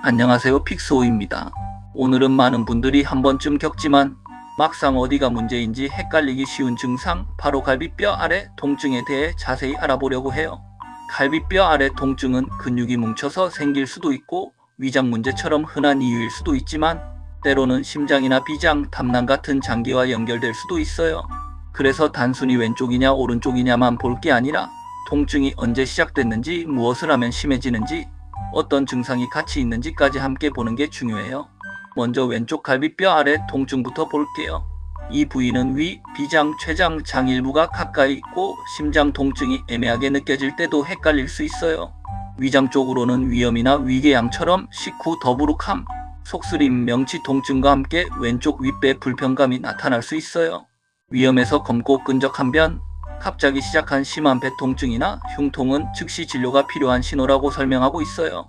안녕하세요, 픽스호입니다. 오늘은 많은 분들이 한 번쯤 겪지만 막상 어디가 문제인지 헷갈리기 쉬운 증상, 바로 갈비뼈 아래 통증에 대해 자세히 알아보려고 해요. 갈비뼈 아래 통증은 근육이 뭉쳐서 생길 수도 있고 위장 문제처럼 흔한 이유일 수도 있지만 때로는 심장이나 비장, 담낭 같은 장기와 연결될 수도 있어요. 그래서 단순히 왼쪽이냐 오른쪽이냐만 볼 게 아니라 통증이 언제 시작됐는지, 무엇을 하면 심해지는지, 어떤 증상이 같이 있는지까지 함께 보는 게 중요해요. 먼저 왼쪽 갈비뼈 아래 통증부터 볼게요. 이 부위는 위, 비장, 췌장, 장 일부가 가까이 있고 심장 통증이 애매하게 느껴질 때도 헷갈릴 수 있어요. 위장 쪽으로는 위염이나 위궤양처럼 식후 더부룩함, 속쓰림, 명치 통증과 함께 왼쪽 윗배 불편감이 나타날 수 있어요. 위염에서 검고 끈적한 변, 갑자기 시작한 심한 배 통증이나 흉통은 즉시 진료가 필요한 신호라고 설명하고 있어요.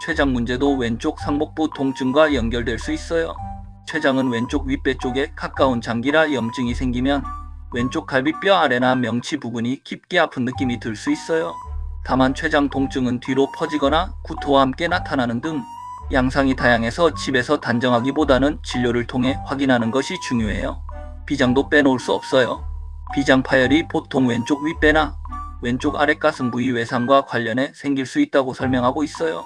췌장 문제도 왼쪽 상복부 통증과 연결될 수 있어요. 췌장은 왼쪽 윗배 쪽에 가까운 장기라 염증이 생기면 왼쪽 갈비뼈 아래나 명치 부분이 깊게 아픈 느낌이 들 수 있어요. 다만 췌장 통증은 뒤로 퍼지거나 구토와 함께 나타나는 등 양상이 다양해서 집에서 단정하기보다는 진료를 통해 확인하는 것이 중요해요. 비장도 빼놓을 수 없어요. 비장 파열이 보통 왼쪽 윗배나 왼쪽 아랫가슴 부위 외상과 관련해 생길 수 있다고 설명하고 있어요.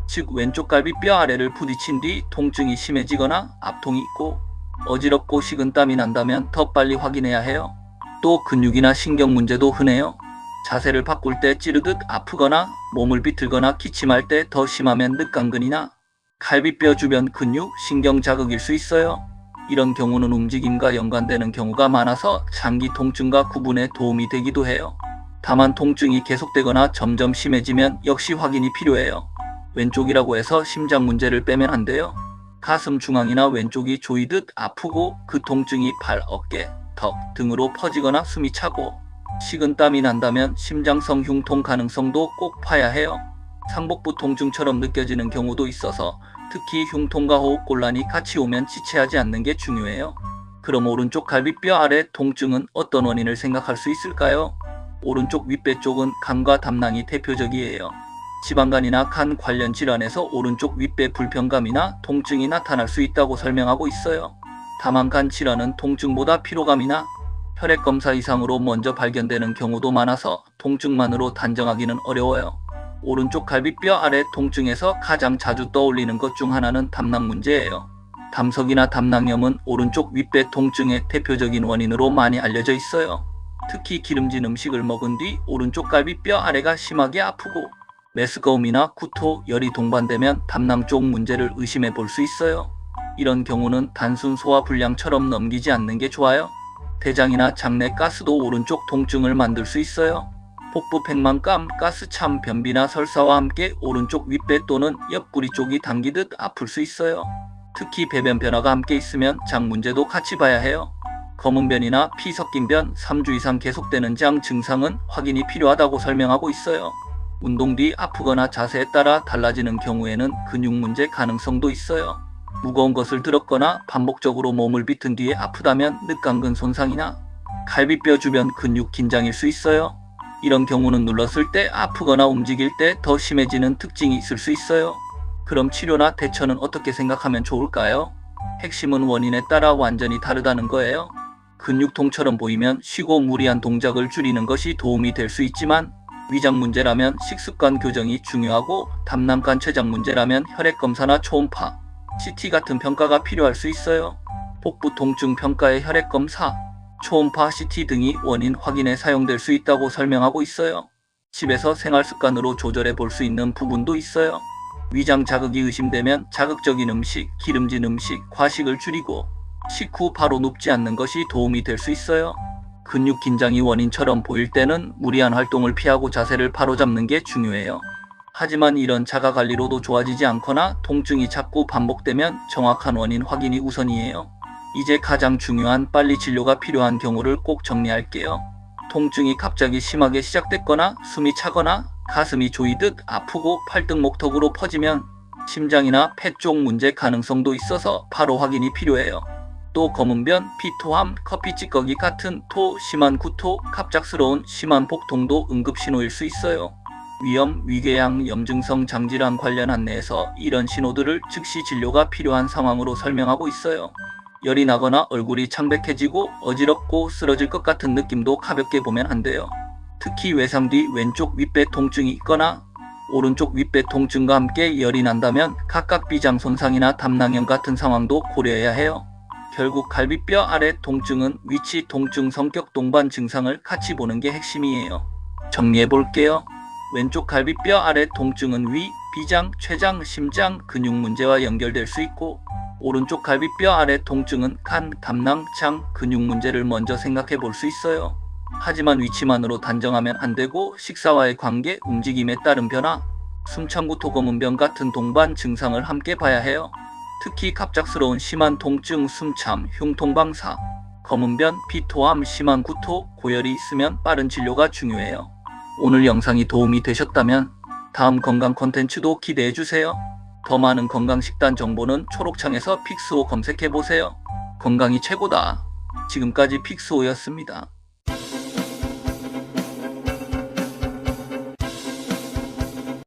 즉 왼쪽 갈비뼈 아래를 부딪힌 뒤 통증이 심해지거나 압통이 있고 어지럽고 식은땀이 난다면 더 빨리 확인해야 해요. 또 근육이나 신경 문제도 흔해요. 자세를 바꿀 때 찌르듯 아프거나 몸을 비틀거나 기침할 때 더 심하면 늑간근이나 갈비뼈 주변 근육, 신경 자극일 수 있어요. 이런 경우는 움직임과 연관되는 경우가 많아서 장기 통증과 구분에 도움이 되기도 해요. 다만 통증이 계속되거나 점점 심해지면 역시 확인이 필요해요. 왼쪽이라고 해서 심장 문제를 빼면 안 돼요. 가슴 중앙이나 왼쪽이 조이듯 아프고 그 통증이 발, 어깨, 턱 등으로 퍼지거나 숨이 차고 식은땀이 난다면 심장성 흉통 가능성도 꼭 봐야 해요. 상복부 통증처럼 느껴지는 경우도 있어서 특히 흉통과 호흡곤란이 같이 오면 지체하지 않는 게 중요해요. 그럼 오른쪽 갈비뼈 아래 통증은 어떤 원인을 생각할 수 있을까요? 오른쪽 윗배 쪽은 간과 담낭이 대표적이에요. 지방간이나 간 관련 질환에서 오른쪽 윗배 불편감이나 통증이 나타날 수 있다고 설명하고 있어요. 다만 간 질환은 통증보다 피로감이나 혈액 검사 이상으로 먼저 발견되는 경우도 많아서 통증만으로 단정하기는 어려워요. 오른쪽 갈비뼈 아래 통증에서 가장 자주 떠올리는 것 중 하나는 담낭 문제예요. 담석이나 담낭염은 오른쪽 윗배 통증의 대표적인 원인으로 많이 알려져 있어요. 특히 기름진 음식을 먹은 뒤 오른쪽 갈비뼈 아래가 심하게 아프고 메스꺼움이나 구토, 열이 동반되면 담낭 쪽 문제를 의심해 볼 수 있어요. 이런 경우는 단순 소화불량처럼 넘기지 않는 게 좋아요. 대장이나 장내 가스도 오른쪽 통증을 만들 수 있어요. 복부 백만감, 가스참, 변비나 설사와 함께 오른쪽 윗배 또는 옆구리 쪽이 당기듯 아플 수 있어요. 특히 배변 변화가 함께 있으면 장 문제도 같이 봐야 해요. 검은 변이나 피 섞인 변, 3주 이상 계속되는 장 증상은 확인이 필요하다고 설명하고 있어요. 운동 뒤 아프거나 자세에 따라 달라지는 경우에는 근육 문제 가능성도 있어요. 무거운 것을 들었거나 반복적으로 몸을 비튼 뒤에 아프다면 늑간근 손상이나 갈비뼈 주변 근육 긴장일 수 있어요. 이런 경우는 눌렀을 때 아프거나 움직일 때 더 심해지는 특징이 있을 수 있어요. 그럼 치료나 대처는 어떻게 생각하면 좋을까요? 핵심은 원인에 따라 완전히 다르다는 거예요. 근육통처럼 보이면 쉬고 무리한 동작을 줄이는 것이 도움이 될 수 있지만 위장 문제라면 식습관 교정이 중요하고 담낭간 췌장 문제라면 혈액 검사나 초음파, CT 같은 평가가 필요할 수 있어요. 복부 통증 평가의 혈액 검사, 초음파, CT 등이 원인 확인에 사용될 수 있다고 설명하고 있어요. 집에서 생활 습관으로 조절해 볼 수 있는 부분도 있어요. 위장 자극이 의심되면 자극적인 음식, 기름진 음식, 과식을 줄이고 식후 바로 눕지 않는 것이 도움이 될 수 있어요. 근육 긴장이 원인처럼 보일 때는 무리한 활동을 피하고 자세를 바로잡는 게 중요해요. 하지만 이런 자가관리로도 좋아지지 않거나 통증이 자꾸 반복되면 정확한 원인 확인이 우선이에요. 이제 가장 중요한 빨리 진료가 필요한 경우를 꼭 정리할게요. 통증이 갑자기 심하게 시작됐거나 숨이 차거나 가슴이 조이듯 아프고 팔등 목턱으로 퍼지면 심장이나 폐 쪽 문제 가능성도 있어서 바로 확인이 필요해요. 또 검은 변, 피토함, 커피 찌꺼기 같은 토, 심한 구토, 갑작스러운 심한 복통도 응급신호일 수 있어요. 위염, 위궤양, 염증성 장질환 관련 안내에서 이런 신호들을 즉시 진료가 필요한 상황으로 설명하고 있어요. 열이 나거나 얼굴이 창백해지고 어지럽고 쓰러질 것 같은 느낌도 가볍게 보면 안 돼요. 특히 외상 뒤 왼쪽 윗배 통증이 있거나 오른쪽 윗배 통증과 함께 열이 난다면 각각 비장 손상이나 담낭염 같은 상황도 고려해야 해요. 결국 갈비뼈 아래 통증은 위치 통증, 성격, 동반 증상을 같이 보는 게 핵심이에요. 정리해 볼게요. 왼쪽 갈비뼈 아래 통증은 위, 비장, 췌장, 심장, 근육 문제와 연결될 수 있고, 오른쪽 갈비뼈 아래 통증은 간, 담낭, 장, 근육 문제를 먼저 생각해 볼 수 있어요. 하지만 위치만으로 단정하면 안 되고 식사와의 관계, 움직임에 따른 변화, 숨찬구 토거문병 같은 동반 증상을 함께 봐야 해요. 특히 갑작스러운 심한 통증, 숨참, 흉통방사, 검은변, 피토암, 심한 구토, 고열이 있으면 빠른 진료가 중요해요. 오늘 영상이 도움이 되셨다면 다음 건강 콘텐츠도 기대해주세요. 더 많은 건강식단 정보는 초록창에서 픽스호 검색해보세요. 건강이 최고다. 지금까지 픽스호였습니다.